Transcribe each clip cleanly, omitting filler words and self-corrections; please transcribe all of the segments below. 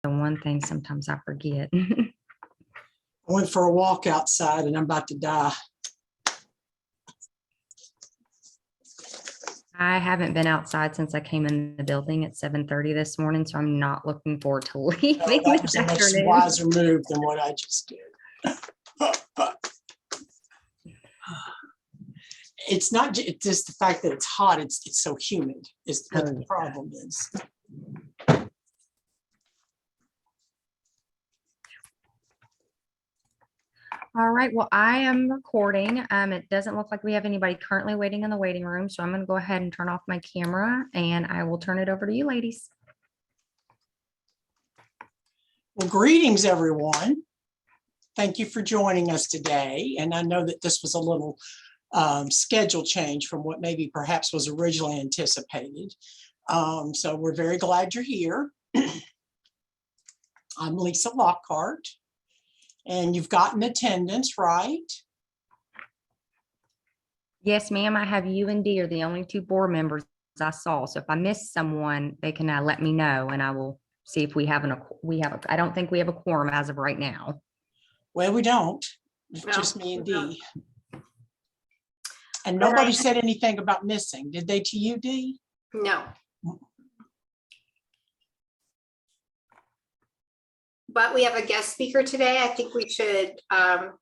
the one thing sometimes I forget. I went for a walk outside and I'm about to die. I haven't been outside since I came in the building at 7:30 this morning, so I'm not looking forward to leaving That this was a much afternoon. wiser move than what I just did. It's not it's just the fact that it's hot, it's so humid is what the problem is. All right, well, I am recording. It doesn't look like we have anybody currently waiting in the waiting room, so I'm going to go ahead and turn off my camera and I will turn it over to you ladies. Well, greetings, everyone. Thank you for joining us today. And I know that this was a little schedule change from what maybe perhaps was originally anticipated. So we're very glad you're here. I'm Lisa Lockhart. And you've gotten attendance, right? Yes, ma'am. I have you and Dee are the only two board members I saw. So if I miss someone, they can let me know and I will see if we have I don't think we have a quorum as of right now. Well, we don't. It's just me and Dee. And nobody said anything about missing. Did they to you, Dee? No. But we have a guest speaker today. I think we should.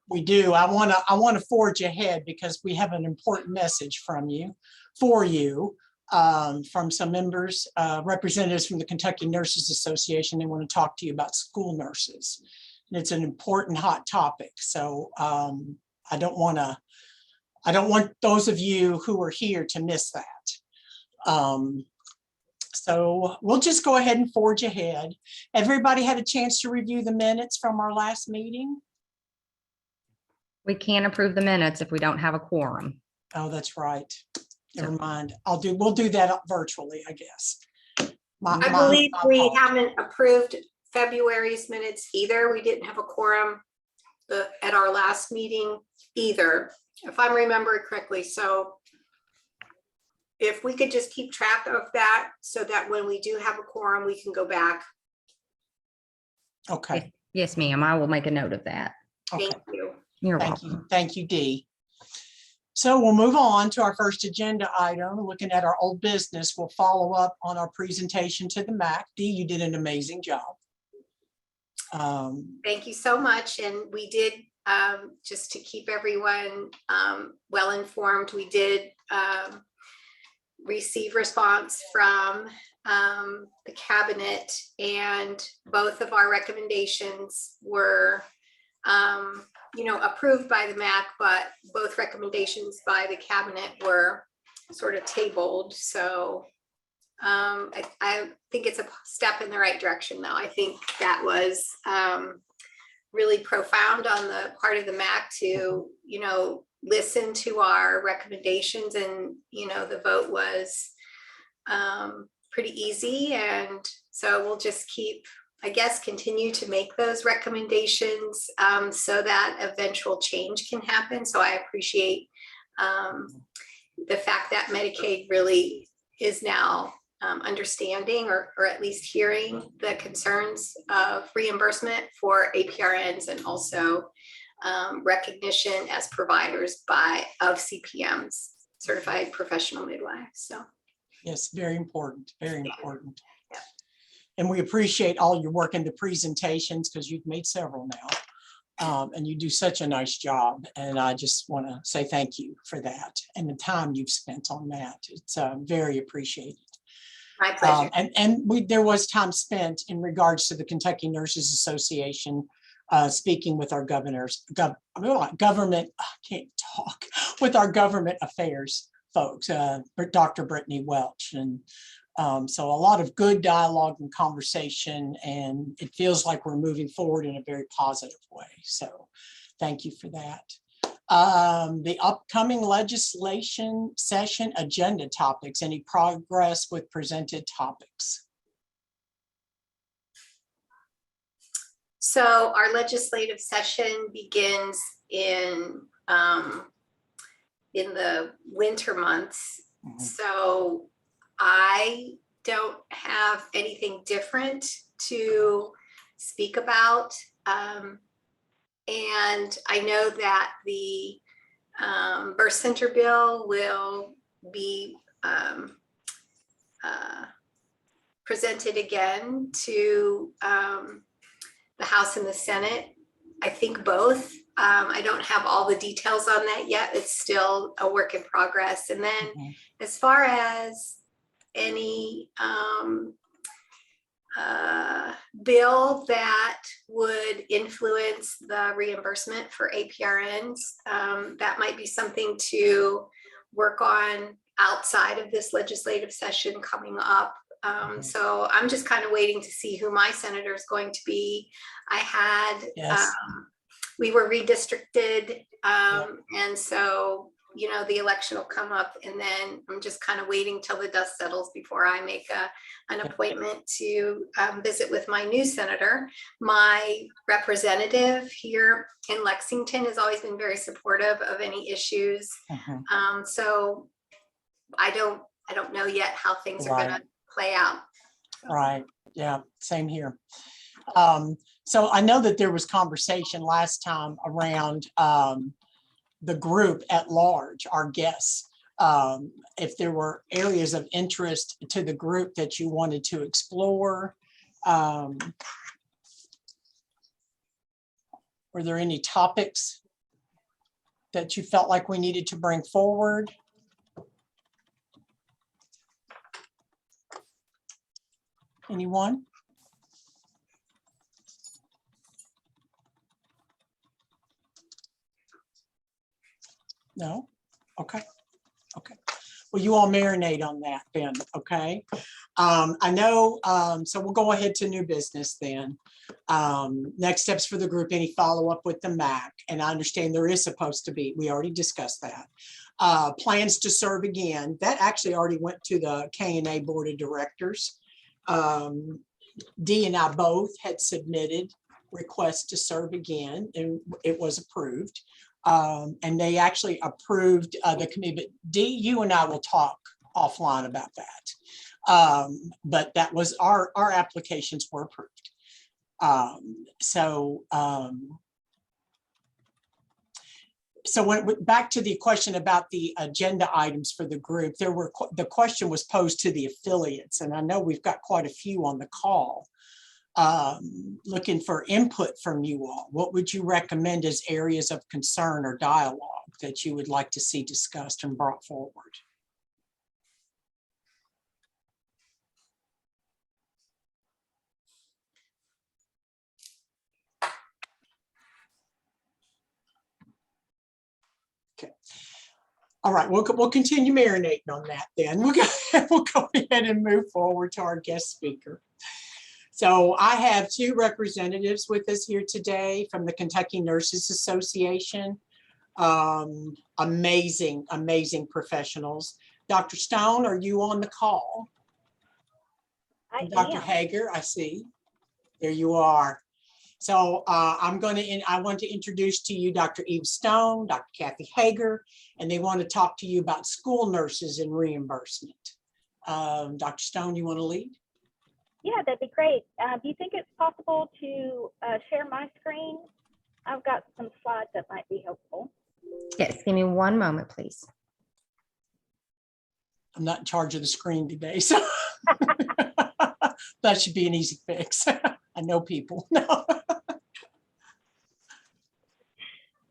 We do. I want to forge ahead because we have an important message from you, from some members, representatives from the Kentucky Nurses Association. They want to talk to you about school nurses. And it's an important hot topic. So I don't want those of you who are here to miss that. So we'll just go ahead and forge ahead. Everybody had a chance to review the minutes from our last meeting? We can't approve the minutes if we don't have a quorum. Oh, that's right. Never mind. We'll do that virtually, I guess. I believe we haven't approved February's minutes either. We didn't have a quorum at our last meeting either, if I'm remembering correctly. So if we could just keep track of that so that when we do have a quorum, we can go back. Okay. Yes, ma'am. I will make a note of that. Okay. Thank you. You're welcome. Thank you, Dee. So we'll move on to our first agenda item. Looking at our old business, we'll follow up on our presentation to the MAC. Dee, you did an amazing job. Thank you so much. And we did, just to keep everyone well informed, we did receive response from the cabinet, and both of our recommendations were approved by the MAC, but both recommendations by the cabinet were sort of tabled. So I think it's a step in the right direction, though. I think that was really profound on the part of the MAC to listen to our recommendations, and the vote was pretty easy. And so we'll just continue to make those recommendations so that eventual change can happen. So I appreciate the fact that Medicaid really is now understanding or at least hearing the concerns of reimbursement for APRNs, and also recognition as providers of CPMs, certified professional midwives. So yes, very important, very important. Yeah. And we appreciate all your work in the presentations, because you've made several now, and you do such a nice job. And I just want to say thank you for that and the time you've spent on that. It's very appreciated. My pleasure. There was time spent in regards to the Kentucky Nurses Association, speaking with our with our government affairs folks, Dr. Brittany Welch. And so a lot of good dialogue and conversation, and it feels like we're moving forward in a very positive way. So thank you for that. The upcoming legislation session agenda topics, any progress with presented topics? So our legislative session begins in the winter months. Mm-hmm. So I don't have anything different to speak about. And I know that the birth center bill will be presented again to the House and the Senate. I think both. I don't have all the details on that yet. It's still a work in progress. And then as far as any bill that would influence the reimbursement for APRNs, that might be something to work on outside of this legislative session coming up. So I'm just kind of waiting to see who my senator is going to be. I had, we were redistricted, and so, you know, the election will come up, and then I'm just kind of waiting till the dust settles before I make an appointment to visit with my new senator. My representative here in Lexington has always been very supportive of any issues. So I don't know yet how things are going to play out. Right. Yeah. Same here. So I know that there was conversation last time around the group at large, our guests, if there were areas of interest to the group that you wanted to explore. Were there any topics that you felt like we needed to bring forward? Anyone? No? Okay. Okay. Well, you all marinate on that then, okay? I know, so we'll go ahead to new business then. Next steps for the group, any follow-up with the MAC, and I understand there is supposed to be, we already discussed that. Plans to serve again, that actually already went to the K&A Board of Directors. Dee and I both had submitted requests to serve again, and it was approved. And they actually approved the committee, but Dee, you and I will talk offline about that. But that was our applications were approved. So when back to the question about the agenda items for the group, the question was posed to the affiliates, and I know we've got quite a few on the call. Looking for input from you all. What would you recommend as areas of concern or dialogue that you would like to see discussed and brought forward? Okay. All right, we'll continue marinating on that then. We'll go ahead and move forward to our guest speaker. So I have two representatives with us here today from the Kentucky Nurses Association. Amazing, amazing professionals. Dr. Stone, are you on the call? And Dr. Hager, I see. There you are. So I want to introduce to you Dr. Eve Stone, Dr. Kathy Hager, and they want to talk to you about school nurses and reimbursement. Dr. Stone, you want to lead? Yeah, that'd be great. Do you think it's possible to share my screen? I've got some slides that might be helpful. Yes, give me one moment, please. I'm not in charge of the screen today, so that should be an easy fix. I know people. No.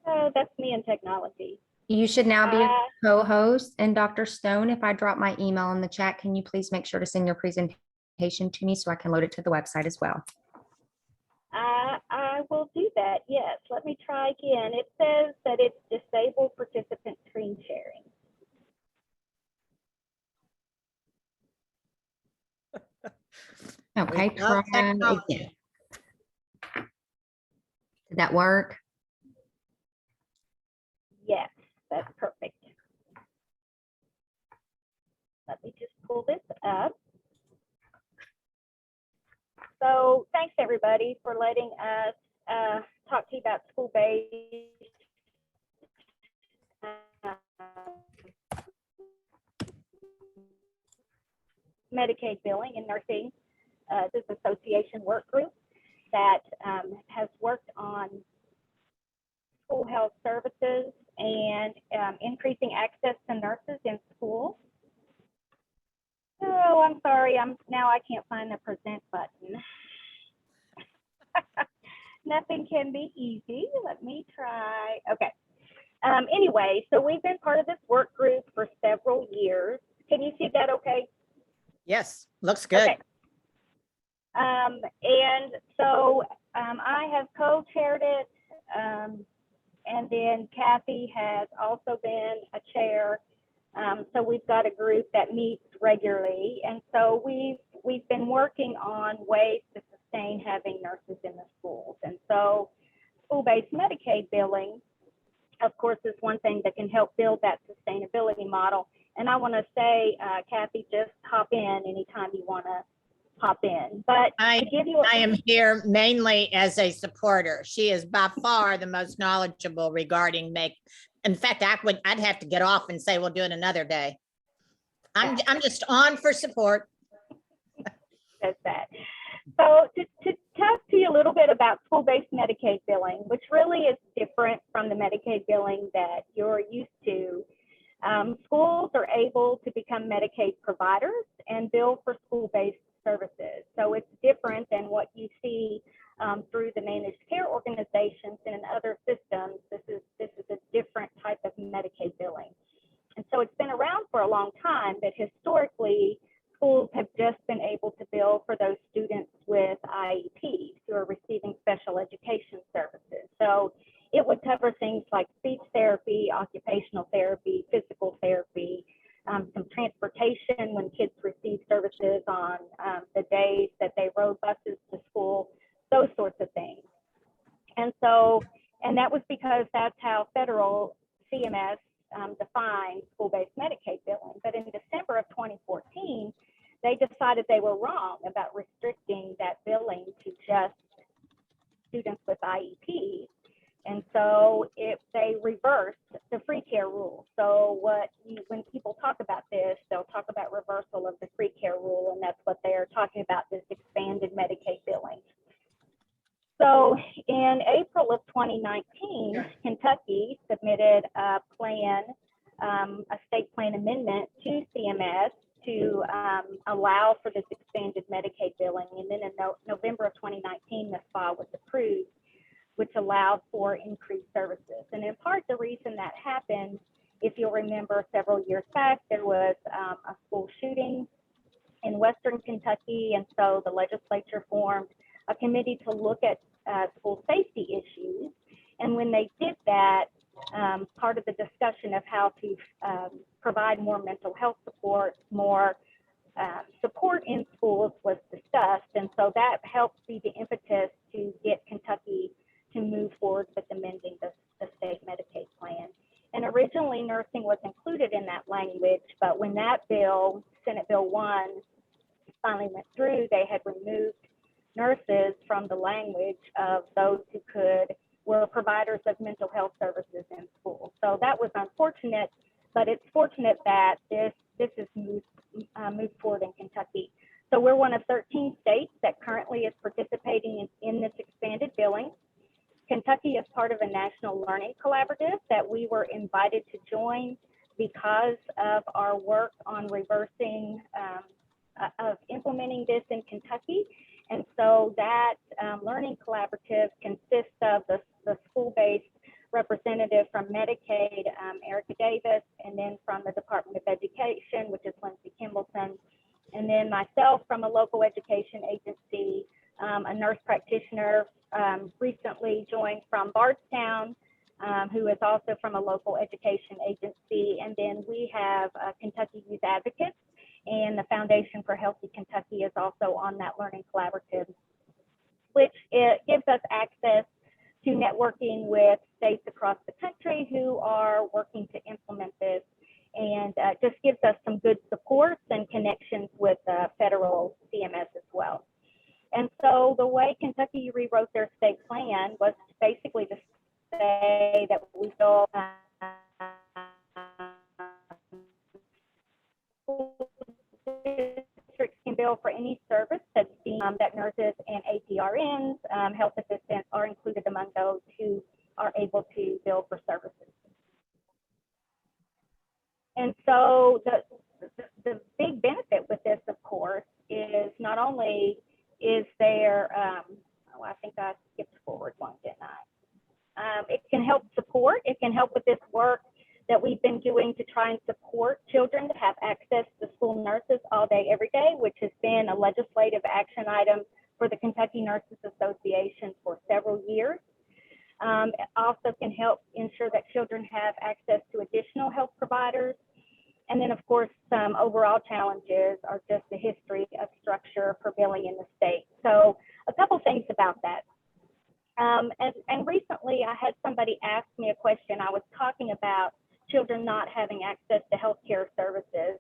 Oh, that's me in technology. You should now be a co-host. And Dr. Stone, if I drop my email in the chat, can you please make sure to send your presentation to me so I can load it to the website as well? I will do that. Yes. Let me try again. It says that it's disabled participant screen sharing. Okay, try again. Did that work? Yes, that's perfect. Let me just pull this up. So thanks everybody for letting us talk to you about school-based Medicaid billing and nursing. This association work group that has worked on school health services and increasing access to nurses in schools. Oh, I'm sorry. Now I can't find the present button. Nothing can be easy. Let me try. Okay. Anyway, so we've been part of this work group for several years. Can you see that okay? Yes, looks good. Okay. And so I have co-chaired it, and then Kathy has also been a chair. So we've got a group that meets regularly, and so we've been working on ways to sustain having nurses in the schools. And so school-based Medicaid billing, of course, is one thing that can help build that sustainability model. And I want to say, Kathy, just hop in anytime you want to hop in. But I to give you am here mainly as a supporter. She is by far the most knowledgeable regarding in fact, I'd have to get off and say, we'll do it another day. I'm just on for support. says that. So to talk to you a little bit about school-based Medicaid billing, which really is different from the Medicaid billing that you're used to. Schools are able to become Medicaid providers and bill for school-based services. So it's different than what you see through the managed care organizations and in other systems. This is a different type of Medicaid billing. And so it's been around for a long time, but historically, schools have just been able to bill for those students with IEPs who are receiving special education services. So it would cover things like speech therapy, occupational therapy, physical therapy, some transportation when kids receive services on the days that they rode buses to school, those sorts of things. And that was because that's how federal CMS defined school-based Medicaid billing. But in December of 2014, they decided they were wrong about restricting that billing to just students with IEPs. And so they reversed the free care rule. So when people talk about this, they'll talk about reversal of the free care rule, and that's what they're talking about, this expanded Medicaid billing. So in April of 2019, Kentucky submitted a plan, a state plan amendment to CMS to allow for this expanded Medicaid billing. And then in November of 2019, this file was approved, which allowed for increased services. And in part, the reason that happened, if you'll remember several years back, there was a school shooting in Western Kentucky. And so the legislature formed a committee to look at school safety issues. And when they did that, part of the discussion of how to provide more mental health support, more support in schools was discussed. And so that helped be the impetus to get Kentucky to move forward with amending the state Medicaid plan. And originally nursing was included in that language, but when that bill, Senate Bill 1, finally went through, they had removed nurses from the language of those who were providers of mental health services in schools. So that was unfortunate, but it's fortunate that this is moved forward in Kentucky. So we're one of 13 states that currently is participating in this expanded billing. Kentucky is part of a national learning collaborative that we were invited to join because of our work on reversing, of implementing this in Kentucky. And so that learning collaborative consists of the school-based representative from Medicaid, Erica Davis, and then from the Department of Education, which is Lindsay Kimbleton, and then myself from a local education agency, a nurse practitioner recently joined from Bardstown, who is also from a local education agency. And then we have Kentucky Youth Advocates, and the Foundation for Healthy Kentucky is also on that learning collaborative, which it gives us access to networking with states across the country who are working to implement this, and just gives us some good supports and connections with federal CMS as well. And so the way Kentucky rewrote their state plan was basically to say that we will districts can bill for any service that's that nurses and APRNs, health assistants are included among those who are able to bill for services. And so the big benefit with this, of course, is not only is there, oh, I think I skipped forward one, didn't I? It can help support, it can help with this work that we've been doing to try and support children to have access to school nurses all day, every day, which has been a legislative action item for the Kentucky Nurses Association for several years. It also can help ensure that children have access to additional health providers. And then, of course, some overall challenges are just the history of structure for billing in the state. So a couple things about that. And recently I had somebody ask me a question. I was talking about children not having access to healthcare services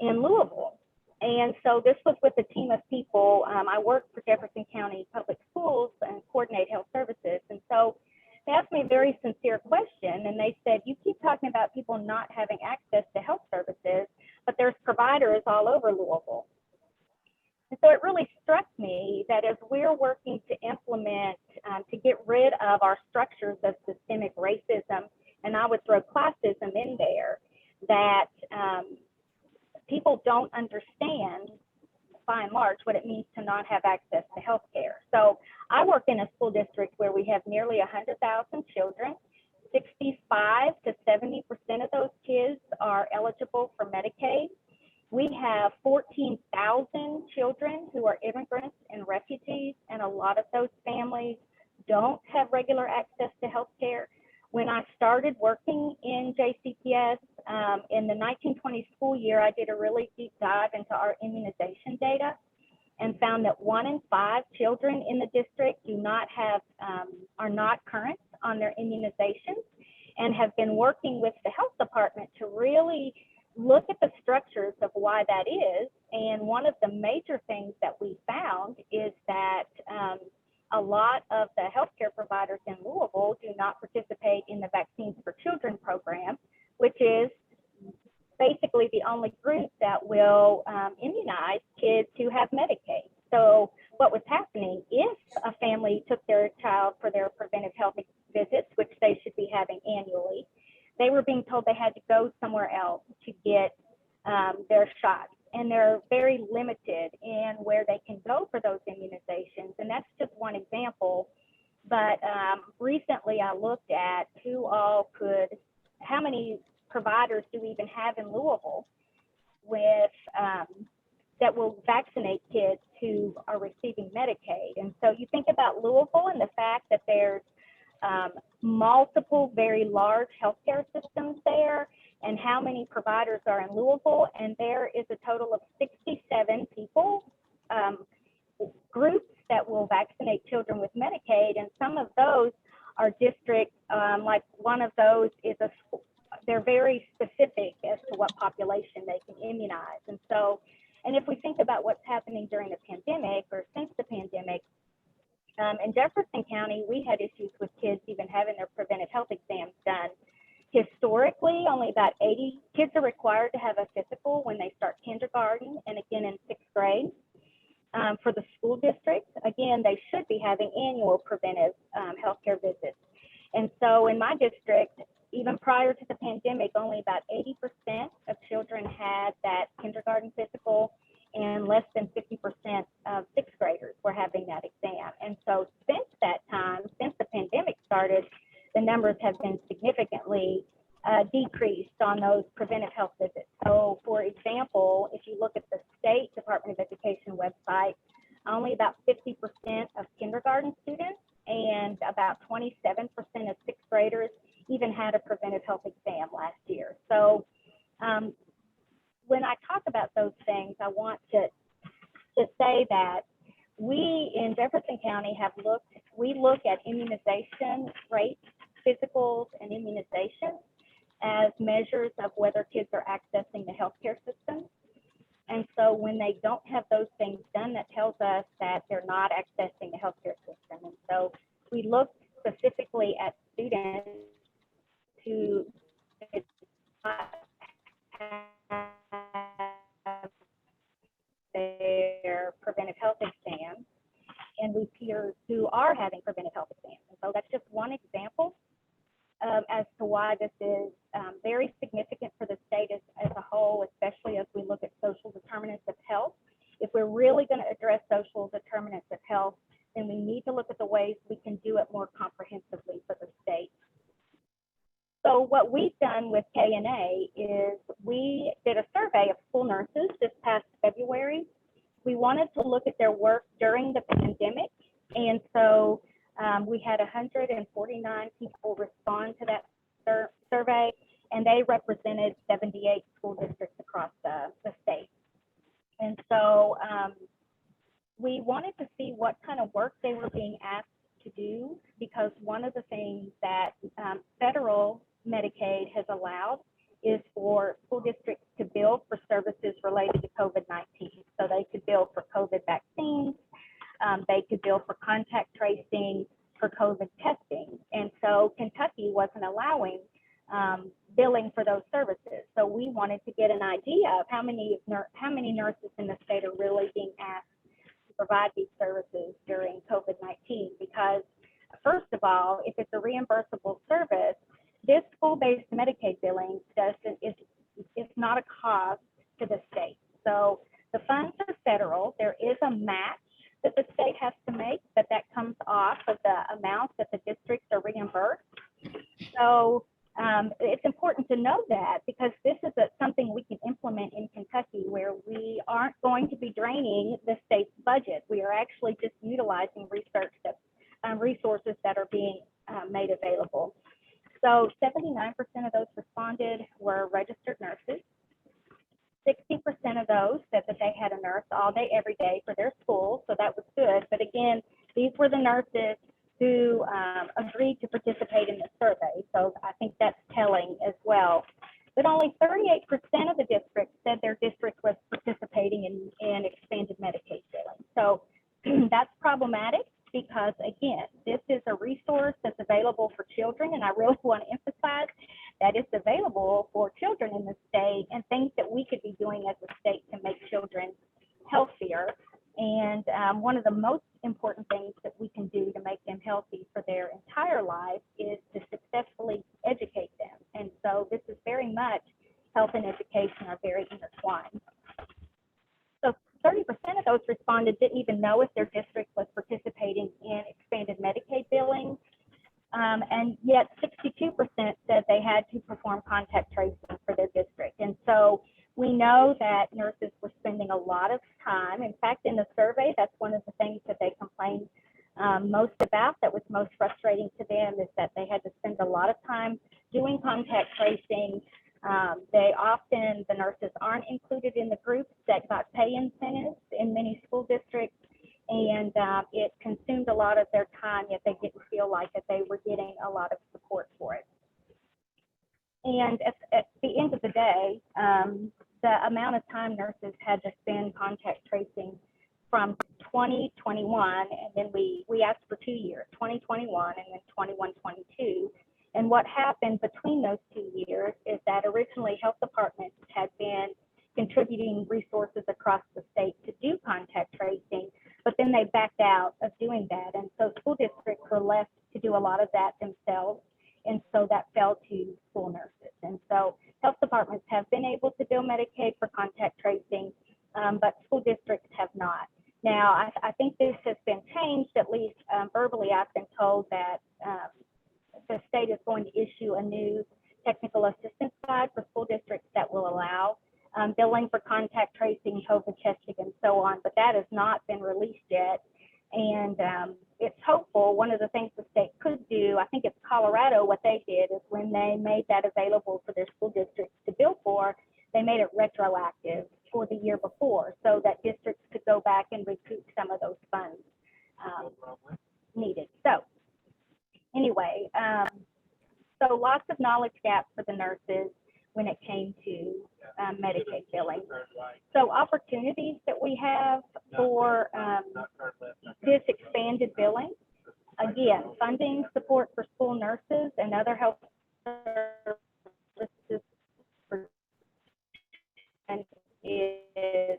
in Louisville. And so this was with a team of people. I work for Jefferson County Public Schools and coordinate health services. And so they asked me a very sincere question, and they said, you keep talking about people not having access to health services, but there's providers all over Louisville. And so it really struck me that as we're working to implement, to get rid of our structures of systemic racism, and I would throw classism in there, that people don't understand, by and large, what it means to not have access to health care. So I work in a school district where we have nearly 100,000 children. 65 to 70% of those kids are eligible for Medicaid. We have 14,000 children who are immigrants and refugees, and a lot of those families don't have regular access to health care. When I started working in JCPS in the 1920 school year, I did a really deep dive into our immunization data and found that 1 in 5 children in the district do not have, are not current on their immunizations, and have been working with the health department to really look at the structures of why that is. And one of the major things that we found is that a lot of the healthcare providers in Louisville do not participate in the Vaccines for Children program, which is basically the only group that will immunize kids who have Medicaid. So what was happening, if a family took their child for their preventive health visits, which they should be having annually, they were being told they had to go somewhere else to get their shots. And they're very limited in where they can go for those immunizations. And that's just one example. But recently I looked at how many providers do we even have in Louisville with that will vaccinate kids who are receiving Medicaid. And so you think about Louisville and the fact that there's multiple very large healthcare systems there, and how many providers are in Louisville, and there is a total of 67 people, groups that will vaccinate children with Medicaid, and some of those are districts, like one of those is they're very specific as to what population they can immunize. And so, and if we think about what's happening during the pandemic or since the pandemic, in Jefferson County, we had issues with kids even having their preventive health exams done. Historically, only about 80 kids are required to have a physical when they start kindergarten and again in 6th grade. For the school district, again, they should be having annual preventive healthcare visits. And so in my district, even prior to the pandemic, only about 80% of children had that kindergarten physical, and less than 50% of 6th graders were having that exam. And so since that time, since the pandemic started, the numbers have been significantly decreased on those preventive health visits. So for example, if you look at the State Department of Education website, only about 50% of kindergarten students and about 27% of 6th graders even had a preventive health exam last year. So when I talk about those things, I want to say that we in Jefferson County we look at immunization rates, physicals, and immunization as measures of whether kids are accessing the healthcare system. And so when they don't have those things done, that tells us that they're not accessing the healthcare system. And so we look specifically at students who did not have their preventive health exams, and we peers who are having preventive health exams. And so that's just one example as to why this is very significant for the state as a whole, especially as we look at social determinants of health. If we're really going to address social determinants of health, then we need to look at the ways we can do it more comprehensively for the state. So what we've done with KNA is we did a survey of school nurses this past February. We wanted to look at their work during the pandemic. And so we had 149 people respond to that survey, and they represented 78 school districts across the state. And so we wanted to see what kind of work they were being asked to do, because one of the things that federal Medicaid has allowed is for school districts to bill for services related to COVID-19. So they could bill for COVID vaccines, they could bill for contact tracing, for COVID testing. And so Kentucky wasn't allowing billing for those services. So we wanted to get an idea of how many nurses in the state are really being asked to provide these services during COVID-19. Because first of all, if it's a reimbursable service, this school-based Medicaid billing is not a cost to the state. So the funds are federal. There is a match that the state has to make, but that comes off of the amount that the districts are reimbursed. So it's important to know that, because this is something we can implement in Kentucky, where we aren't going to be draining the state's budget. We are actually just utilizing resources that are being made available. So 79% of those responded were registered nurses. 60% of those said that they had a nurse all day, every day for their school, so that was good. But again, these were the nurses who agreed to participate in the survey, so I think that's telling as well. But only 38% of the districts said their district was participating in expanded Medicaid billing. So that's problematic, because again, this is a resource that's available for children, and I really want to emphasize that it's available for children in the state, and things that we could be doing as a state to make children healthier. And one of the most important things that we can do to make them healthy for their entire life is to successfully educate them. And so this is very much, health and education are very intertwined. So 30% of those responded didn't even know if their district was participating in expanded Medicaid billing. And yet 62% said they had to perform contact tracing for their district. And so we know that nurses were spending a lot of time. In fact, in the survey, that's one of the things that they complained most about, that was most frustrating to them, is that they had to spend a lot of time doing contact tracing. The nurses aren't included in the groups that got pay incentives in many school districts. And it consumed a lot of their time, yet they didn't feel like that they were getting a lot of support for it. And at the end of the day, the amount of time nurses had to spend contact tracing from 2021, and then we asked for 2 years, 2021 and then 21-22. And what happened between those 2 years is that originally health departments had been contributing resources across the state to do contact tracing, but then they backed out of doing that. And so school districts were left to do a lot of that themselves. And so that fell to school nurses. And so health departments have been able to bill Medicaid for contact tracing, but school districts have not. Now, I think this has been changed, at least verbally. I've been told that the state is going to issue a new technical assistance guide for school districts that will allow billing for contact tracing, COVID testing, and so on, but that has not been released yet. And it's hopeful. One of the things the state could do, I think it's Colorado, what they did is when they made that available for their school districts to bill for, they made it retroactive for the year before, so that districts could go back and recoup some of those funds needed. So anyway, so lots of knowledge gaps for the nurses when it came to Medicaid billing. So opportunities that we have for this expanded billing, again, funding support for school nurses and other health services is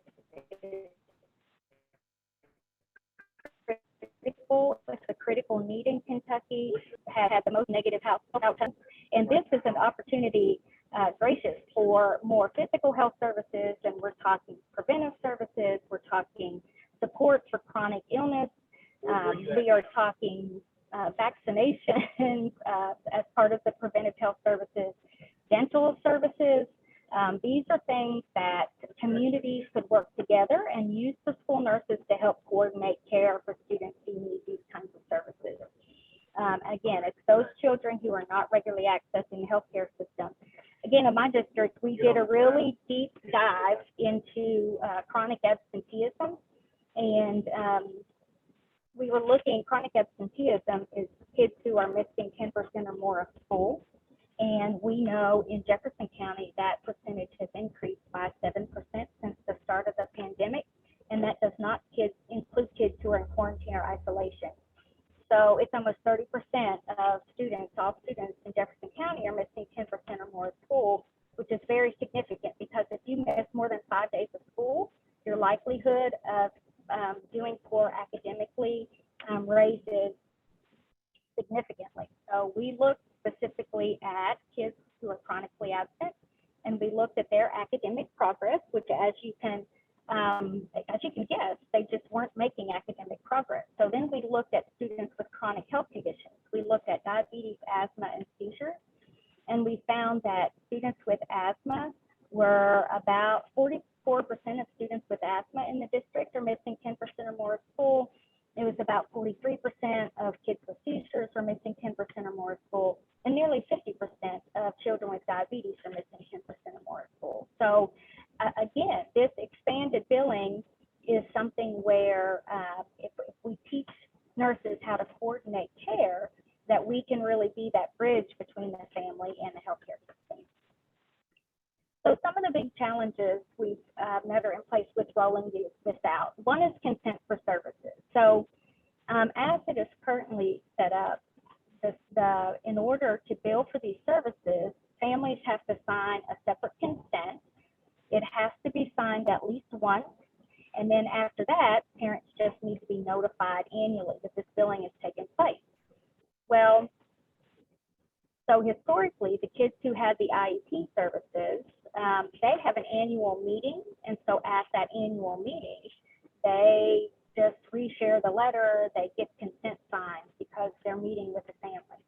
state in Kentucky, had the most negative health outcomes. And this is an opportunity gracious for more physical health services, and we're talking preventive services, we're talking support for chronic illness, we are talking vaccinations as part of the preventive health services, dental services. These are things that communities could work together and use the school nurses to help coordinate care for students who need these kinds of services. Again, it's those children who are not regularly accessing the healthcare system. Again, in my district, we did a really deep dive into chronic absenteeism, and we were looking, chronic absenteeism is kids who are missing 10% or more of school. And we know in Jefferson County that percentage has increased by 7% since the start of the pandemic. And that does not include kids who are in quarantine or isolation. So it's almost 30% of students, all students in Jefferson County are missing 10% or more of school, which is very significant because if you miss more than 5 days of school, your likelihood of doing poor academically raises significantly. So we looked specifically at kids who are chronically absent, and we looked at their academic progress, which as you can guess, they just weren't making academic progress. So then we looked at students with chronic health conditions. We looked at diabetes, asthma, and seizures, and we found that students with asthma were about 44% of students with asthma in the district are missing 10% or more of school. It was about 43% of kids with seizures were missing 10% or more of school, and nearly 50% of children with diabetes are missing 10% or more of school. So again, this expanded billing is something where if we teach nurses how to coordinate care, that we can really be that bridge between the family and the healthcare system. So some of the big challenges we've never in place with rolling this out. One is consent for services. So as it is currently set up, in order to bill for these services, families have to sign a separate consent. It has to be signed at least once. And then after that, parents just need to be notified annually that this billing has taken place. Well, so historically, the kids who had the IEP services, they have an annual meeting. And so at that annual meeting, they just reshare the letter, they get consent signed because they're meeting with the family.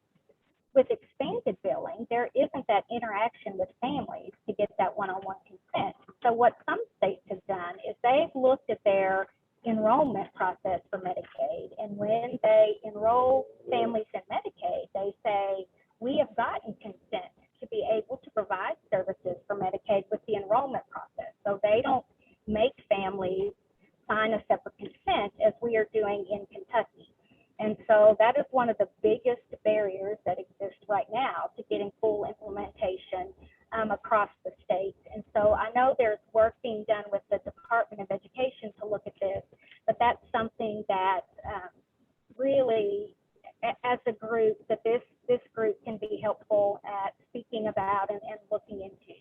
With expanded billing, there isn't that interaction with families to get that one-on-one consent. So what some states have done is they've looked at their enrollment process for Medicaid, and when they enroll families in Medicaid, they say, we have gotten consent to be able to provide services for Medicaid with the enrollment process. So they don't make families sign a separate consent as we are doing in Kentucky. And so that is one of the biggest barriers that exist right now to getting full implementation across the state. And so I know there's work being done with the Department of Education to look at this, but that's something that really, as a group, that this group can be helpful at speaking about and looking into.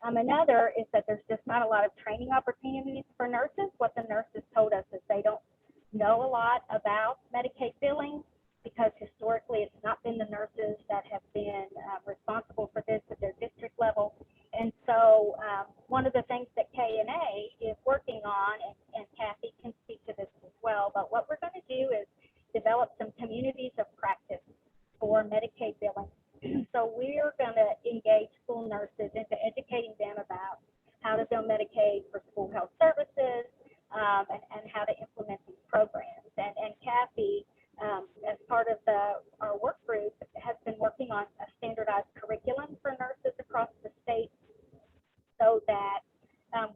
Another is that there's just not a lot of training opportunities for nurses. What the nurses told us is they don't know a lot about Medicaid billing because historically it's not been the nurses that have been responsible for this at their district level. And so one of the things that KNA is working on, and Kathy can speak to this as well, but what we're going to do is develop some communities of practice for Medicaid billing. So we're going to engage school nurses into educating them about how to bill Medicaid for school health services and how to implement these programs. And Kathy, as part of our work group, has been working on a standardized curriculum for nurses across the state so that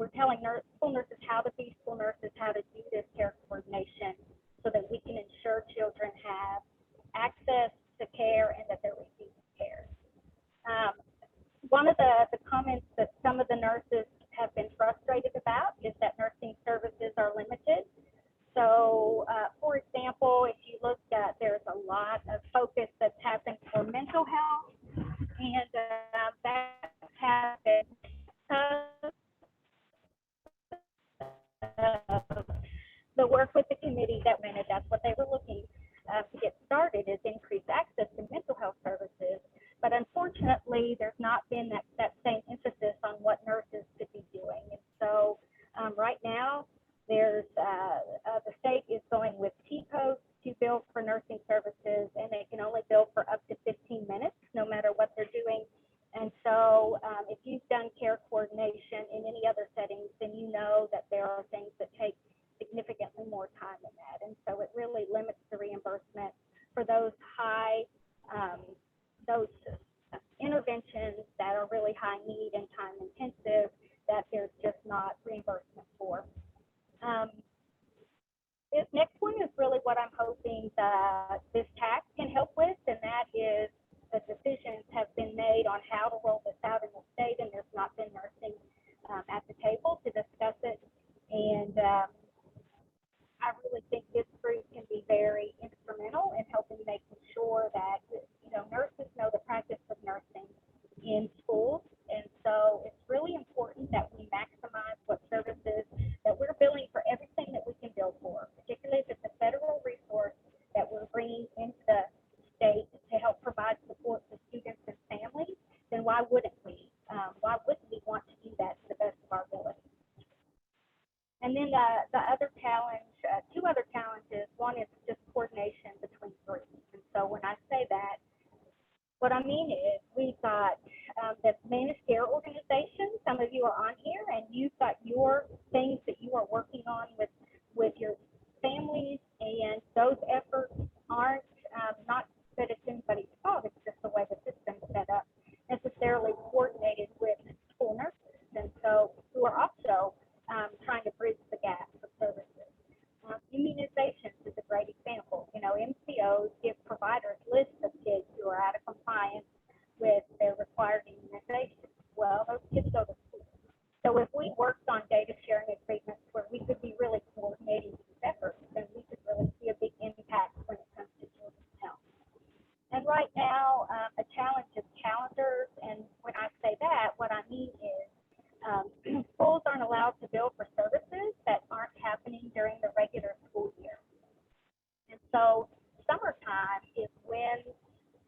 we're telling school nurses how to be school nurses, how to do this care coordination so that we can ensure children have access to care and that they're receiving care. One of the comments that some of the nurses have been frustrated about is that nursing services are limited. So, for example, if you look at, there's a lot of focus that's happened for mental health, and that's happened the work with the committee that went, and that's what they were looking to get started, is increased access to mental health services. But unfortunately, there's not been that same emphasis on what nurses could be doing. And so right now, there's the state is going with T codes to bill for nursing services, and they can only bill for up to 15 minutes, no matter what they're doing. And so if you've done care coordination in any other settings, then you know that there are things that take significantly more time than that. And so it really limits the reimbursement for those those interventions that are really high need and time intensive, that there's just not reimbursement for. This next one is really what I'm hoping that this TAC can help with, and that is the decisions have been made on how to roll this out in the state, and there's not been nursing at the table to discuss it. And I really think this group can be very instrumental in helping making sure that, you know, nurses know the practice of nursing in schools. And so it's really important that we maximize what services that we're billing for, everything that we can bill for, particularly if it's a federal resource that we're bringing into the state to help provide support to students and families, then why wouldn't we? Why wouldn't we want to do that to the best of our ability? And then the other challenge, two other challenges, one is just coordination between groups. And so when I say that, what I mean is we've got the managed care organization. Some of you are on here, and you've got your things that you are working on with your families, and those efforts aren't not that it's anybody's fault. It's just the way the system's set up, necessarily coordinated with school nurses, and so who are also trying to bridge the gap for services. Immunizations is a great example. You know, MCOs give providers lists of kids who are out of compliance with their required immunizations. Well, those kids go to school. So if we worked on data sharing agreements where we could be really coordinating these efforts, then we could really see a big impact when it comes to children's health. And right now, a challenge is calendars. And when I say that, what I mean is schools aren't allowed to bill for services that aren't happening during the regular school year. And so summertime is when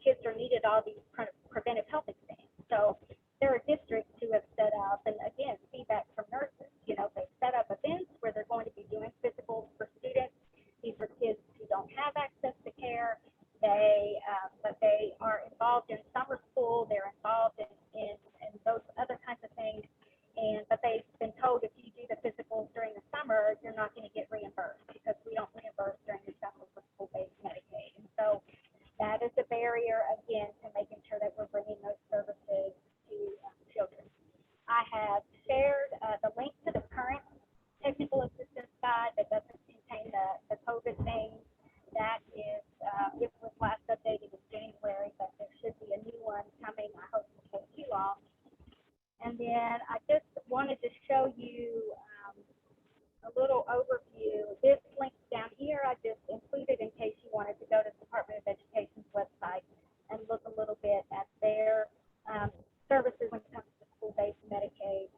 kids are needed all these preventive health exams. So there are districts who have set up, and again, feedback from nurses, you know, they've set up events where they're going to be doing physicals for students. These are kids who don't have access to care. But they are involved in summer school. They're involved in those other kinds of things. But they've been told if you do the physicals during the summer, you're not going to get reimbursed because we don't reimburse during the summer for school-based Medicaid. And so that is a barrier, again, to making sure that we're bringing those services to children. I have shared the link to the current technical assistance guide that doesn't contain the COVID thing. That is, it was last updated in January, but there should be a new one coming. I hope it won't take too long. And then I just wanted to show you a little overview. This link down here, I just included in case you wanted to go to the Department of Education's website and look a little bit at their services when it comes to school-based Medicaid.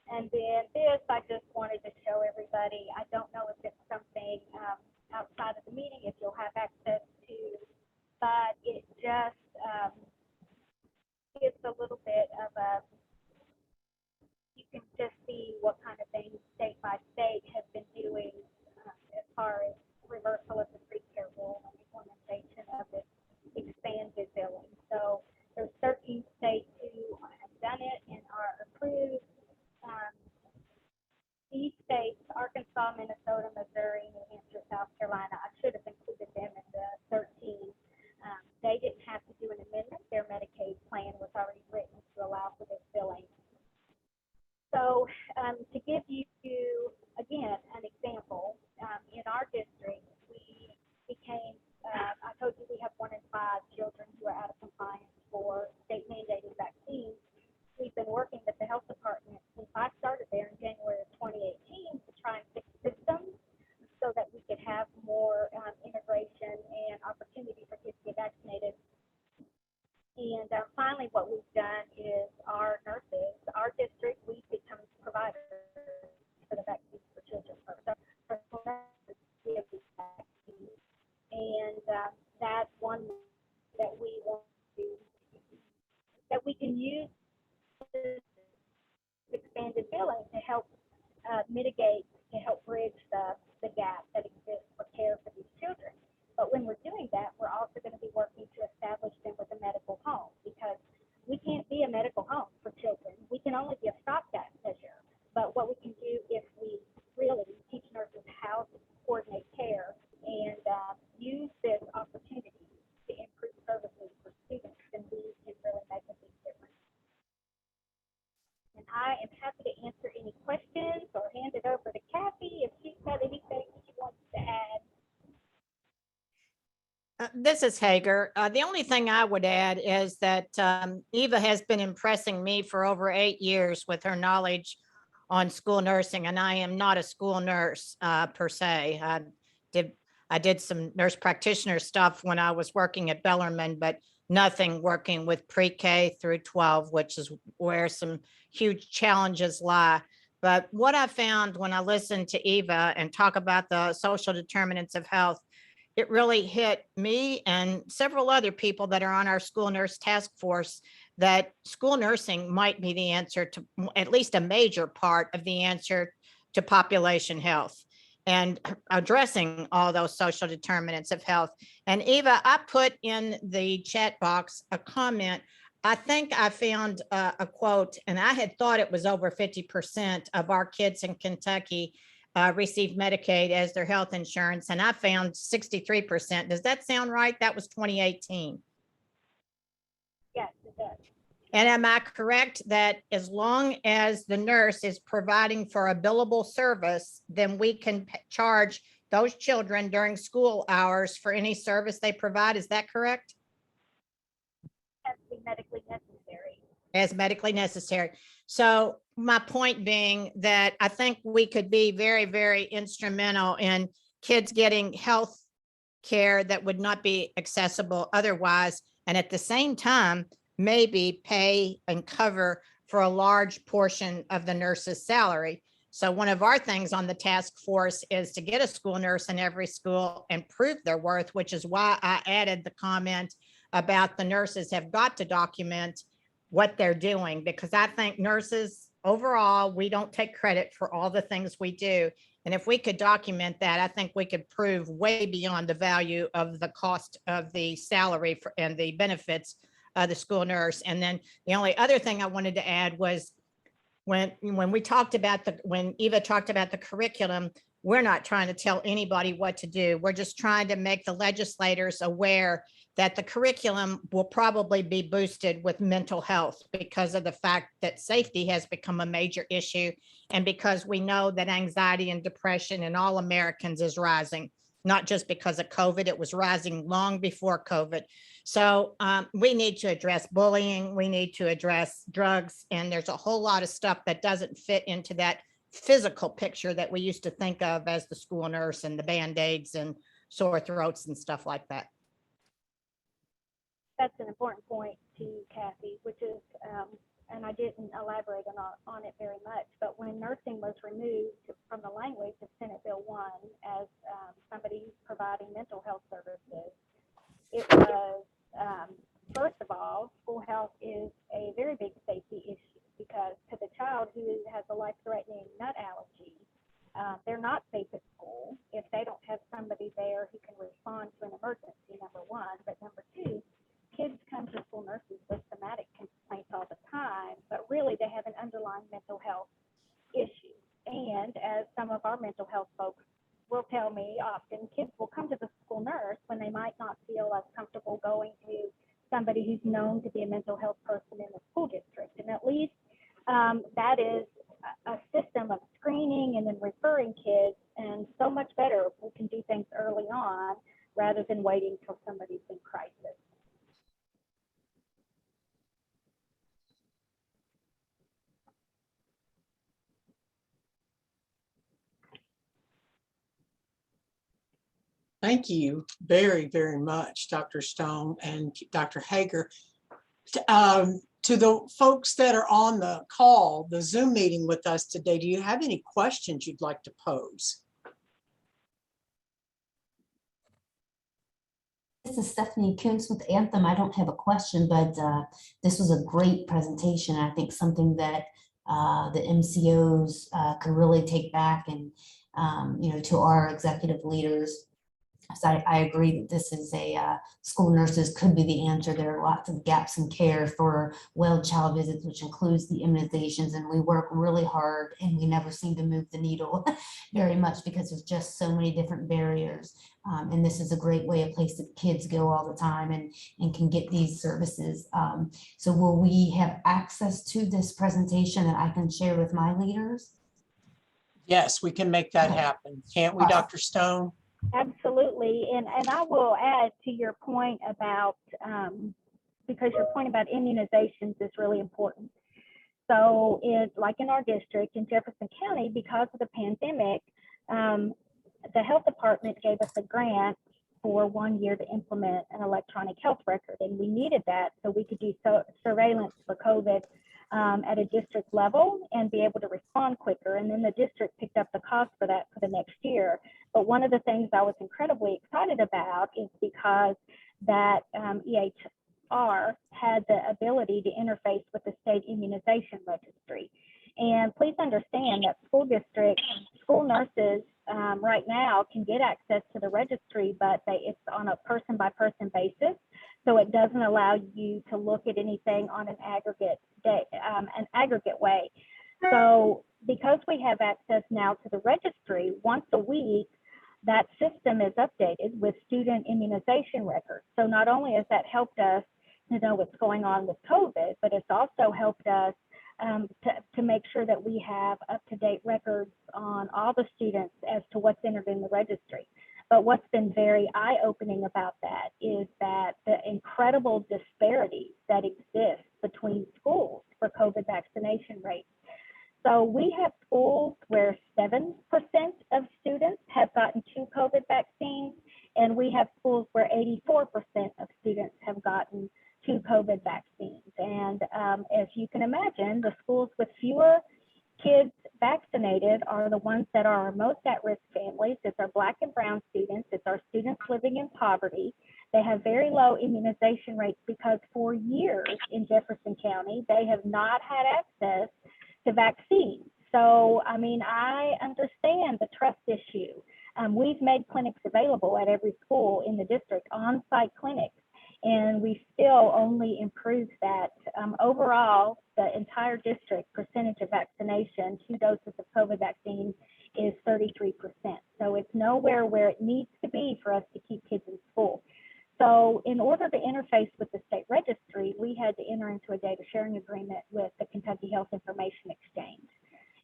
And then this, I just wanted to show everybody. I don't know if it's something outside of the meeting, if you'll have access to, but it just gives a little bit of a, you can just see what kind of things state by state have been doing as far as reversal of the free care rule and implementation of this expanded billing. So there's 13 states who have done it and are approved. These states, Arkansas, Minnesota, Missouri, New Hampshire, South Carolina, I should have included them in the 13. They didn't have to do an amendment. Their Medicaid plan was already written to allow for this billing. So to give you, again, an example, in our district, we became, I told you we have 1 in 5 children who are out of compliance for state mandated vaccines. We've been working with the health department since I started there in January of 2018 to try and fix systems so that we could have more integration and opportunity for kids to get vaccinated. And finally, what we've done is our nurses, our district, we become providers for the vaccines for children. So for nurses, we have these vaccines. And that's one am happy to answer any questions or hand it over to Kathy if she's got anything she wants to add. This is Hager. The only thing I would add is that Eva has been impressing me for over 8 years with her knowledge on school nursing, and I am not a school nurse per se. I did some nurse practitioner stuff when I was working at Bellarmine, but nothing working with pre-K through 12, which is where some huge challenges lie. But what I found when I listened to Eva and talk about the social determinants of health, it really hit me and several other people that are on our school nurse task force that school nursing might be the answer to at least a major part of the answer to population health and addressing all those social determinants of health. And Eva, I put in the chat box a comment. I think I found a quote, and I had thought it was over 50% of our kids in Kentucky receive Medicaid as their health insurance, and I found 63%. Does that sound right? That was 2018. Yes, it does. And am I correct that as long as the nurse is providing for a billable service, then we can charge those children during school hours for any service they provide? Is that correct? Has to be medically necessary. As medically necessary. So my point being that I think we could be very, very instrumental in kids getting health care that would not be accessible otherwise. And at the same time, maybe pay and cover for a large portion of the nurse's salary. So one of our things on the task force is to get a school nurse in every school and prove their worth, which is why I added the comment about the nurses have got to document what they're doing, because I think nurses overall, we don't take credit for all the things we do. And if we could document that, I think we could prove way beyond the value of the cost of the salary and the benefits of the school nurse. And then the only other thing I wanted to add was when we talked about when Eva talked about the curriculum, we're not trying to tell anybody what to do. We're just trying to make the legislators aware that the curriculum will probably be boosted with mental health because of the fact that safety has become a major issue. And because we know that anxiety and depression in all Americans is rising, not just because of COVID, it was rising long before COVID. So we need to address bullying, we need to address drugs, and there's a whole lot of stuff that doesn't fit into that physical picture that we used to think of as the school nurse and the Band-Aids and sore throats and stuff like that. That's an important point too, Kathy, which is, and I didn't elaborate on it very much, but when nursing was removed from the language of Senate Bill 1 as somebody who's providing mental health services, it was, first of all, school health is a very big safety issue because to the child who has a life-threatening nut allergy, they're not safe at school if they don't have somebody there who can respond to an emergency, number one. But number two, kids come to school nurses with somatic complaints all the time, but really they have an underlying mental health issue. And as some of our mental health folks will tell me often, kids will come to the school nurse when they might not feel as comfortable going to somebody who's known to be a mental health person in the school district. And at least that is a system of screening and then referring kids, and so much better if we can do things early on rather than waiting till somebody's in crisis. Thank you very, very much, Dr. Stone and Dr. Hager. To the folks that are on the call, the Zoom meeting with us today, do you have any questions you'd like to pose? This is Stephanie Koontz with Anthem. I don't have a question, but this was a great presentation. I think something that the MCOs could really take back and, to our executive leaders So I agree that this is school nurses could be the answer. There are lots of gaps in care for well child visits, which includes the immunizations, and we work really hard and we never seem to move the needle very much because there's just so many different barriers. And this is a great way, a place that kids go all the time and can get these services. So will we have access to this presentation that I can share with my leaders? Yes, we can make that happen. Can't we, Dr. Stone? Absolutely. And I will add to your point about, because your point about immunizations is really important. So it's like in our district in Jefferson County, because of the pandemic, the health department gave us a grant for 1 year to implement an electronic health record. And we needed that so we could do surveillance for COVID at a district level and be able to respond quicker. And then the district picked up the cost for that for the next year. But one of the things I was incredibly excited about is because that EHR had the ability to interface with the state immunization registry. And please understand that school nurses right now can get access to the registry, but it's on a person by person basis. So it doesn't allow you to look at anything on an aggregate way. So because we have access now to the registry, once a week, that system is updated with student immunization records. So not only has that helped us to know what's going on with COVID, but it's also helped us to make sure that we have up-to-date records on all the students as to what's entered in the registry. But what's been very eye-opening about that is that the incredible disparities that exist between schools for COVID vaccination rates. So we have schools where 7% of students have gotten 2 COVID vaccines, and we have schools where 84% of students have gotten 2 COVID vaccines. And as you can imagine, the schools with fewer kids vaccinated are the ones that are our most at-risk families. It's our Black and brown students. It's our students living in poverty. They have very low immunization rates because for years in Jefferson County, they have not had access to vaccines. So, I mean, I understand the trust issue. We've made clinics available at every school in the district, on-site clinics, and we still only improved that. Overall, the entire district percentage of vaccination, 2 doses of COVID vaccine, is 33%. So it's nowhere where it needs to be for us to keep kids in school. So in order to interface with the state registry, we had to enter into a data sharing agreement with the Kentucky Health Information Exchange.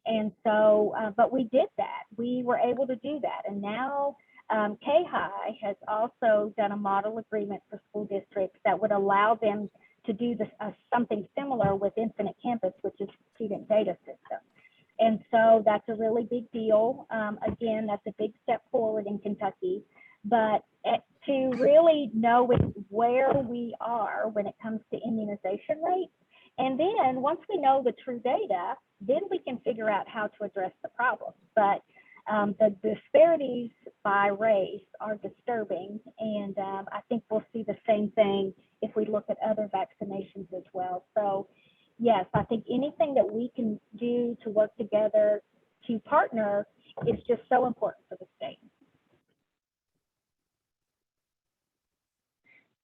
And so, but we did that. We were able to do that. And now K-High has also done a model agreement for school districts that would allow them to do this, something similar with Infinite Campus, which is a student data system. And so that's a really big deal. Again, that's a big step forward in Kentucky. But to really know where we are when it comes to immunization rates, and then once we know the true data, then we can figure out how to address the problem. But the disparities by race are disturbing, and I think we'll see the same thing if we look at other vaccinations as well. So yes, I think anything that we can do to work together to partner is just so important for the state.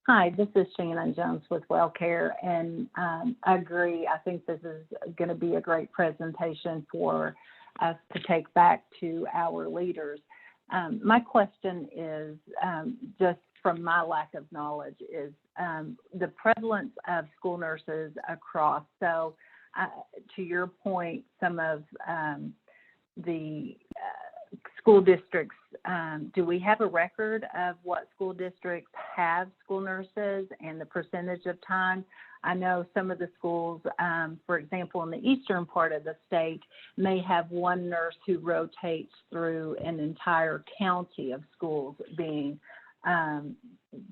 Hi, this is Shannon Jones with WellCare, and I agree. I think this is going to be a great presentation for us to take back to our leaders. My question is, just from my lack of knowledge, is the prevalence of school nurses across. So to your point, some of the school districts, do we have a record of what school districts have school nurses and the percentage of time? I know some of the schools, for example, in the eastern part of the state, may have one nurse who rotates through an entire county of schools being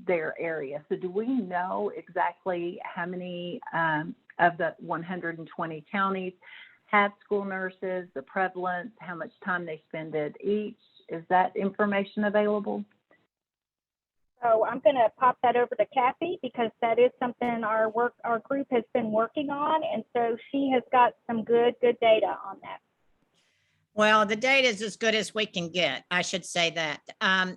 their area. So do we know exactly how many of the 120 counties have school nurses, the prevalence, how much time they spend at each? Is that information available? So I'm going to pop that over to Kathy because that is something our group has been working on, and so she has got some good data on that. Well, the data is as good as we can get. I should say that.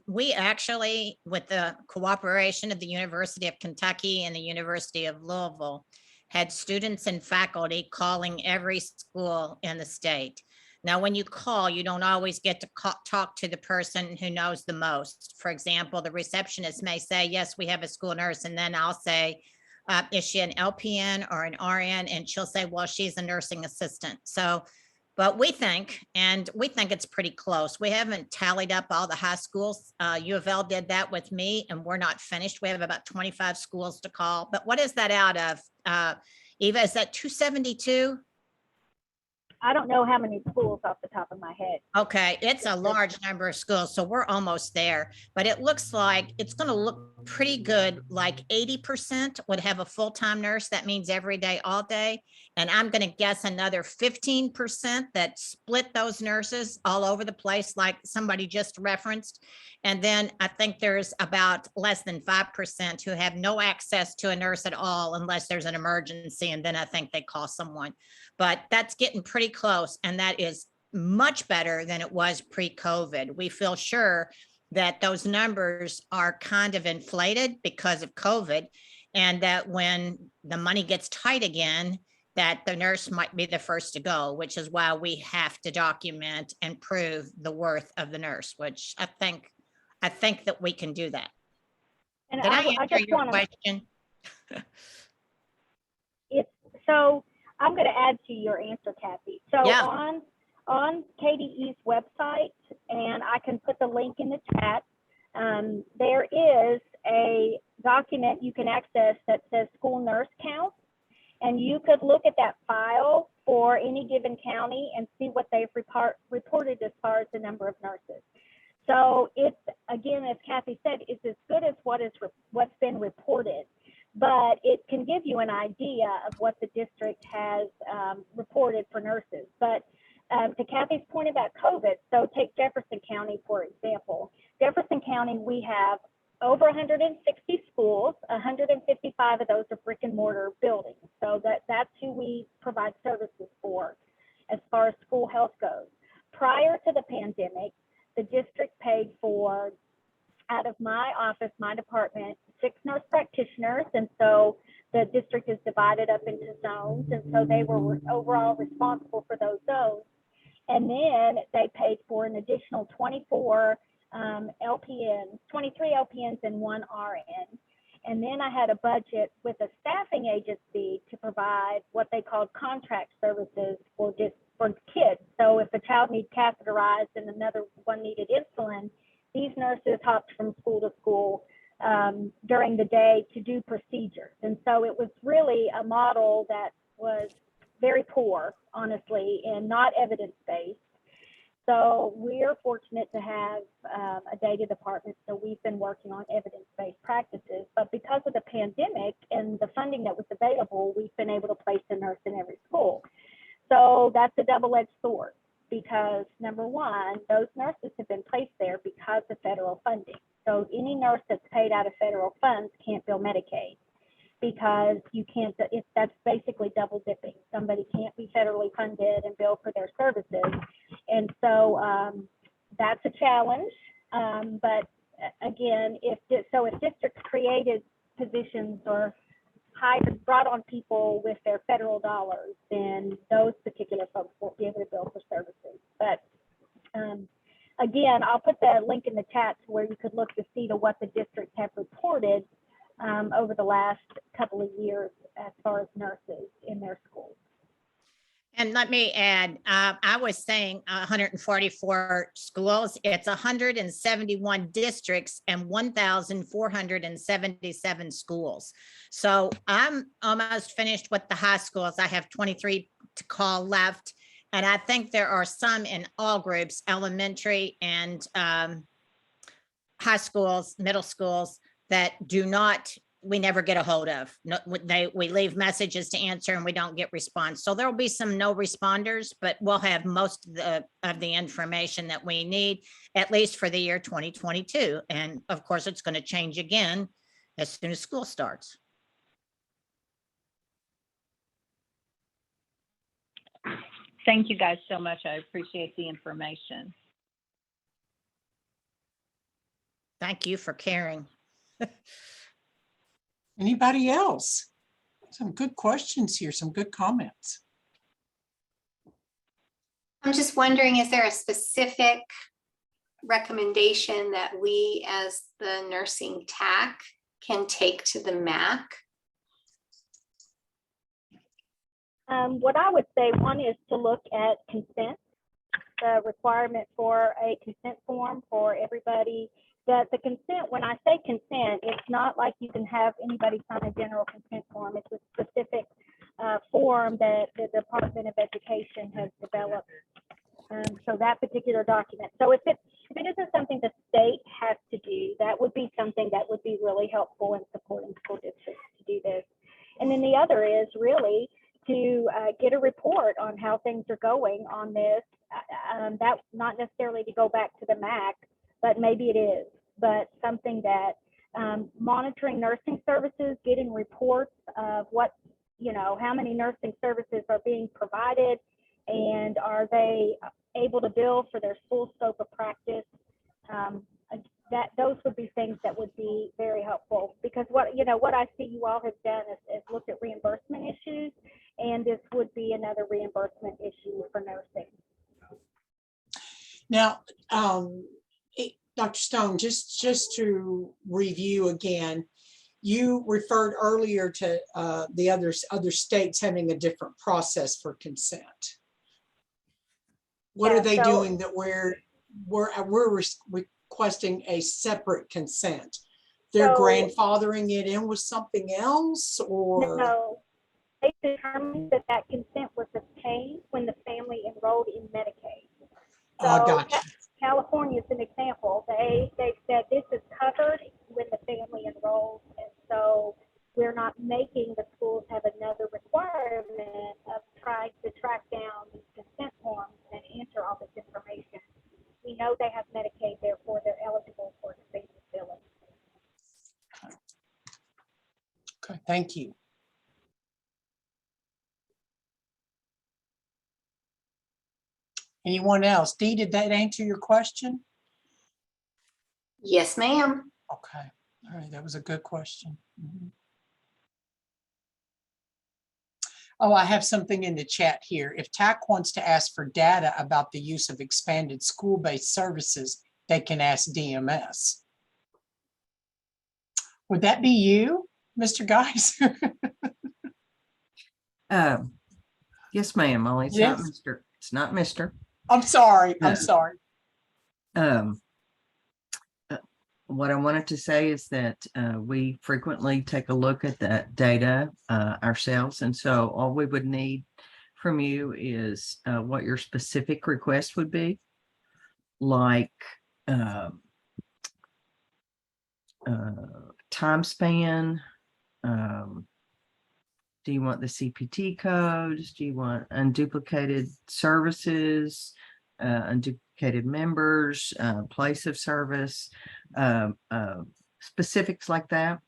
We actually, with the cooperation of the University of Kentucky and the University of Louisville, had students and faculty calling every school in the state. Now, when you call, you don't always get to talk to the person who knows the most. For example, the receptionist may say, yes, we have a school nurse. And then I'll say, is she an LPN or an RN? And she'll say, well, she's a nursing assistant. So, but we think it's pretty close. We haven't tallied up all the high schools. U of L did that with me, and we're not finished. We have about 25 schools to call. But what is that out of? Eva, is that 272? I don't know how many schools off the top of my head. Okay, it's a large number of schools, so we're almost there. But it looks like it's going to look pretty good. Like 80% would have a full-time nurse. That means every day, all day. And I'm going to guess another 15% that split those nurses all over the place, like somebody just referenced. And then I think there's about less than 5% who have no access to a nurse at all unless there's an emergency. And then I think they call someone. But that's getting pretty close. And that is much better than it was pre-COVID. We feel sure that those numbers are kind of inflated because of COVID, and that when the money gets tight again, that the nurse might be the first to go, which is why we have to document and prove the worth of the nurse, which I think that we can do that. And Did I I answer just your want to, question? so I'm going to add to your answer, Kathy. So Yeah. on KDE's website, and I can put the link in the chat, there is a document you can access that says school nurse count, and you could look at that file for any given county and see what they've reported as far as the number of nurses. So it's, again, as Kathy said, it's as good as what's been reported, but it can give you an idea of what the district has reported for nurses. But to Kathy's point about COVID, so take Jefferson County, for example. Jefferson County, we have over 160 schools, 155 of those are brick and mortar buildings. So that's who we provide services for as far as school health goes. Prior to the pandemic, the district paid for, out of my office, my department, 6 nurse practitioners. And so the district is divided up into zones. And so they were overall responsible for those zones. And then they paid for an additional 24 LPNs, 23 LPNs and 1 RN. And then I had a budget with a staffing agency to provide what they called contract services for kids. So if a child needs catheterized and another one needed insulin, these nurses hopped from school to school during the day to do procedures. And so it was really a model that was very poor, honestly, and not evidence-based. So we're fortunate to have a data department, so we've been working on evidence-based practices. But because of the pandemic and the funding that was available, we've been able to place a nurse in every school. So that's a double-edged sword, because number one, those nurses have been placed there because of federal funding. So any nurse that's paid out of federal funds can't bill Medicaid, because you can't, that's basically double dipping. Somebody can't be federally funded and bill for their services. And so that's a challenge. But again, if districts created positions or brought on people with their federal dollars, then those particular folks won't be able to bill for services. But again, I'll put the link in the chat to where you could look to see to what the districts have reported over the last couple of years as far as nurses in their schools. And let me add, I was saying 144 schools, it's 171 districts and 1,477 schools. So I'm almost finished with the high schools. I have 23 to call left. And I think there are some in all groups, elementary and high schools, middle schools, that we never get a hold of. No, we leave messages to answer and we don't get response. So there'll be some no responders, but we'll have most of the information that we need, at least for the year 2022. And of course, it's going to change again as soon as school starts. Thank you guys so much. I appreciate the information. Thank you for caring. Anybody else? Some good questions here, some good comments. I'm just wondering, is there a specific recommendation that we as the nursing TAC can take to the MAC? What I would say, one is to look at consent, the requirement for a consent form for everybody. That the consent, when I say consent, it's not like you can have anybody sign a general consent form. It's a specific form that the Department of Education has developed. So that particular document. So if it isn't something the state has to do, that would be something that would be really helpful in supporting school districts to do this. And then the other is really to get a report on how things are going on this. That's not necessarily to go back to the MAC, but maybe it is. But something that monitoring nursing services, getting reports of what, how many nursing services are being provided, and are they able to bill for their full scope of practice? Those would be things that would be very helpful, because what I see you all have done is looked at reimbursement issues, and this would be another reimbursement issue for nursing. Now, Dr. Stone, just to review again, you referred earlier to the other states having a different process for consent. What are they doing that we're requesting a separate consent? They're grandfathering it in with something else, or? No, they determined that consent was obtained when the family enrolled in Medicaid. So Gotcha. California is an example. They said this is covered when the family enrolls, and so we're not making the schools have another requirement of trying to track down these consent forms and enter all this information. We know they have Medicaid, therefore they're eligible for expanded billing. Okay, thank you. Anyone else? Dee, did that answer your question? Yes, ma'am. Okay, all right, that was a good question. Mhm. Oh, I have something in the chat here. If TAC wants to ask for data about the use of expanded school-based services, they can ask DMS. Would that be you, Mr. Geis? Yes, ma'am. Only it's not Yes. Mr. It's not Mr. I'm sorry, I'm Yeah. sorry. What I wanted to say is that we frequently take a look at that data ourselves. And so all we would need from you is what your specific request would be, like time span. Do you want the CPT codes? Do you want unduplicated services, unduplicated members, place of service, specifics like that?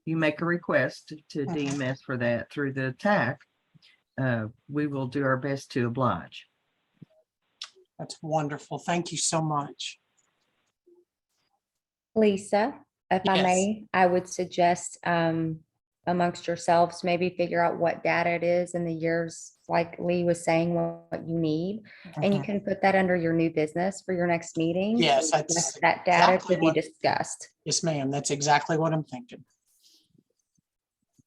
You make a request to DMS for that through the TAC. We will do our best to oblige. That's wonderful. Thank you so much. Lisa, if I Yes. may, I would suggest amongst yourselves, maybe figure out what data it is in the years, like Lee was saying, what you need. And you can put that under your new business for your next meeting. Yes, So that's that data exactly to be what- discussed. Yes, ma'am. That's exactly what I'm thinking.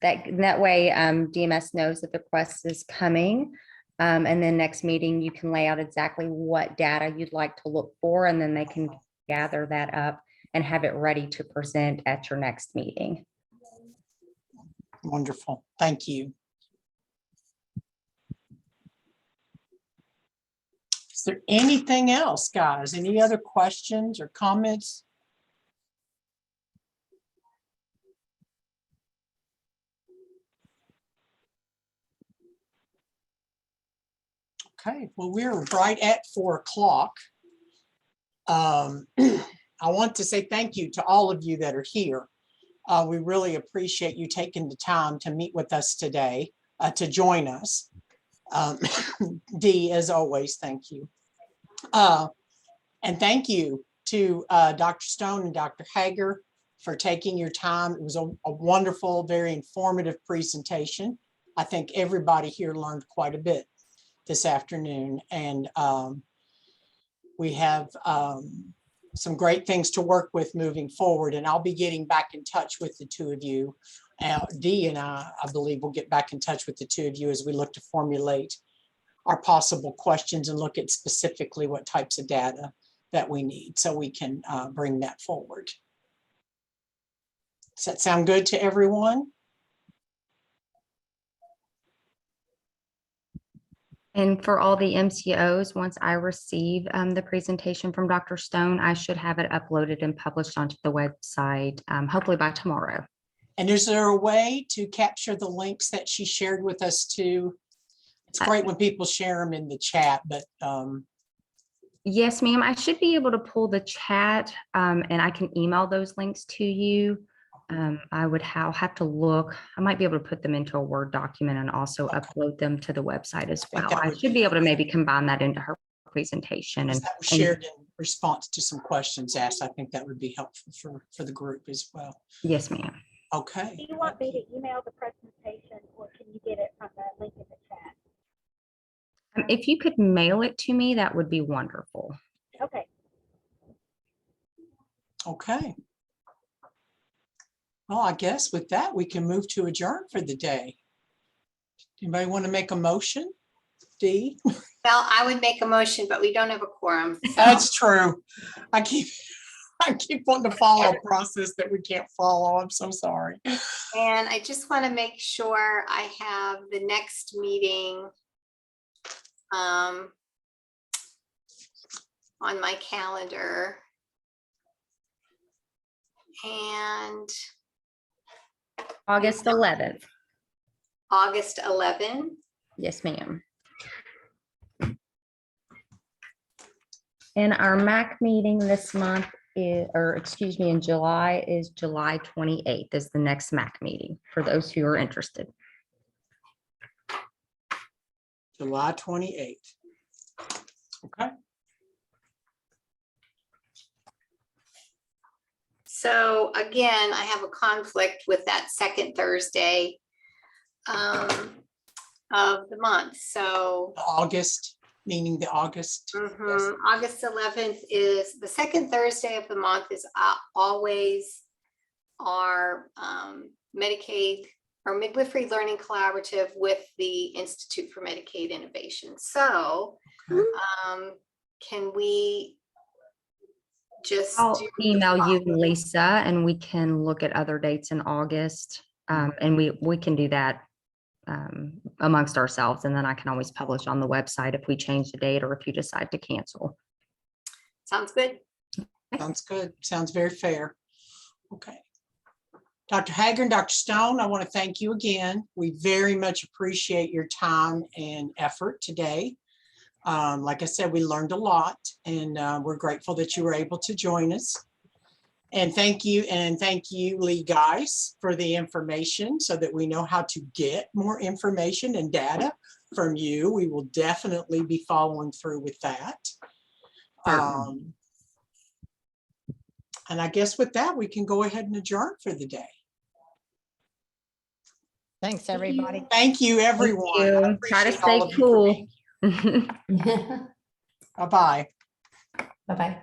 That way DMS knows that the request is coming. And then next meeting, you can lay out exactly what data you'd like to look for, and then they can gather that up and have it ready to present at your next meeting. Wonderful. Thank you. Is there anything else, guys? Any other questions or comments? Okay, well, we're right at 4 o'clock. I want to say thank you to all of you that are here. We really appreciate you taking the time to meet with us today, to join us. Um, Dee, as always, thank you. And thank you to Dr. Stone and Dr. Hager for taking your time. It was a wonderful, very informative presentation. I think everybody here learned quite a bit this afternoon, and we have some great things to work with moving forward, and I'll be getting back in touch with the two of you. Dee and I believe we'll get back in touch with the two of you as we look to formulate our possible questions and look at specifically what types of data that we need so we can bring that forward. Does that sound good to everyone? And for all the MCOs, once I receive the presentation from Dr. Stone, I should have it uploaded and published onto the website, hopefully by tomorrow. And is there a way to capture the links that she shared with us too? It's great when people share them in the chat, but Yes, ma'am. I should be able to pull the chat and I can email those links to you. I'll have to look. I might be able to put them into a Word document and also upload them to the website as think well. that I would should be be able to maybe combine that into her presentation. that And was shared in response to some questions asked. I think that would be helpful for the group as well. yes, ma'am. Okay. Do you want me to email the presentation or can you get it from the link in the chat? If you could mail it to me, that would be wonderful. Okay. Okay. Well, I guess with that, we can move to adjourn for the day. Anybody want to make a motion? Dee? Well, I would make a motion, but we don't have a quorum. so- That's true. I keep wanting to follow a process that we can't follow. I'm so sorry. And I just want to make sure I have the next meeting on my calendar. And August 11th. August 11. Yes, ma'am. And our MAC meeting this month is, or excuse me, in July is July 28th is the next MAC meeting for those who are interested. July 28th. Okay. So again, I have a conflict with that second Thursday of the month. So August, meaning the August. Yes. August 11th is the second Thursday of the month is always our Medicaid or Midwifery Learning Collaborative with the Institute for Medicaid Innovation. So can we just I'll do email you, Lisa, and we can look at other dates in August. And we can do that amongst ourselves, and then I can always publish on the website if we change the date or if you decide to cancel. Sounds good. Sounds good. Sounds very fair. Okay. Dr. Hager and Dr. Stone, I want to thank you again. We very much appreciate your time and effort today. Like I said, we learned a lot, and we're grateful that you were able to join us. And thank you, Lee Geis, for the information so that we know how to get more information and data from you. We will definitely be following through with that. And I guess with that, we can go ahead and adjourn for the day. Thanks, everybody. Thank you, everyone. I Try to appreciate all stay of you for cool. being here. Bye-bye. Bye-bye.